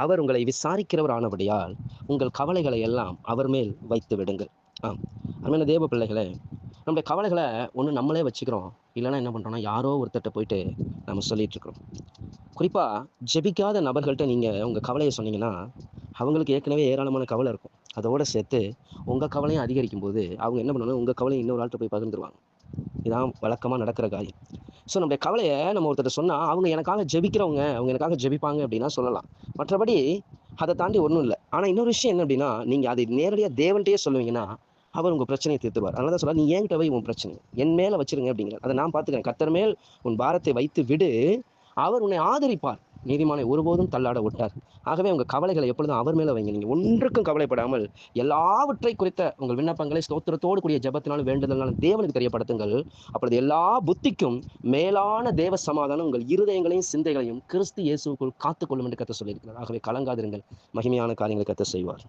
அவர் உங்களை விசாரிக்கிறவர் ஆனபடியால் உங்கள் கவலைகளை எல்லாம் அவர் மேல் வைத்து விடுங்கள். ஆம், அருமையான தேவ பிள்ளைகளே, நம்முடைய கவலைகளை ஒன்று நம்மளே வச்சுக்கிறோம், இல்லைன்னா என்ன பண்ணுறோம்னா யாரோ ஒருத்தர்கிட்ட போயிட்டு நம்ம சொல்லிட்டு இருக்கிறோம். குறிப்பாக ஜெபிக்காத நபர்கள்ட்ட நீங்கள் உங்கள் கவலையை சொன்னீங்கன்னா அவங்களுக்கு ஏற்கனவே ஏராளமான கவலை இருக்கும். அதோடு சேர்த்து உங்கள் கவலையும் அதிகரிக்கும் போது அவங்க என்ன பண்ணுவாங்க, உங்கள் கவலையை இன்னொரு ஆள்கிட்ட போய் பகிர்ந்துருவாங்க. இதான் வழக்கமாக நடக்கிற காரியம். ஸோ நம்முடைய கவலையை நம்ம ஒருத்தர் சொன்னால் அவங்க எனக்காக ஜெபிக்கிறவங்க, அவங்க எனக்காக ஜெபிப்பாங்க அப்படின்னா சொல்லலாம். மற்றபடி அதை தாண்டி ஒன்றும் இல்லை. ஆனால் இன்னொரு விஷயம் என்ன அப்படின்னா, நீங்கள் அதை நேரடியாக தேவன்கிட்டயே சொல்லுவீங்கன்னா அவர் உங்கள் பிரச்சனையை தீர்த்துவார். அதனால தான் சொல்ல, நீ என்கிட்ட போய் உன் பிரச்சனை என் மேலே வச்சிருங்க அப்படிங்கிறார். அதை நான் பார்த்துக்கிறேன். கர்த்தர் மேல் உன் பாரத்தை வைத்து விடு, அவர் உன்னை ஆதரிப்பார். நீதிமானை ஒருபோதும் தள்ளாட விட்டார். ஆகவே உங்கள் கவலைகளை எப்பொழுதும் அவர் மேலே வைங்க. நீங்கள் ஒன்றுக்கும் கவலைப்படாமல் எல்லாவற்றை குறித்த உங்கள் விண்ணப்பங்களை ஸ்தோத்திரத்தோடு கூடிய ஜெபத்தினாலும் வேண்டுதல்னாலும் தேவனுக்கு தெரியப்படுத்துங்கள். அப்பொழுது எல்லா புத்திக்கும் மேலான தேவ சமாதானம் உங்கள் இருதயங்களையும் சிந்தைகளையும் கிறிஸ்து இயேசுவுக்குள் காத்துக்கொள்ளும் என்று கர்த்தர் சொல்லியிருக்கிறார். ஆகவே கலங்காதிருங்கள், மகிமையான காரியங்களை கர்த்தர் செய்வார்.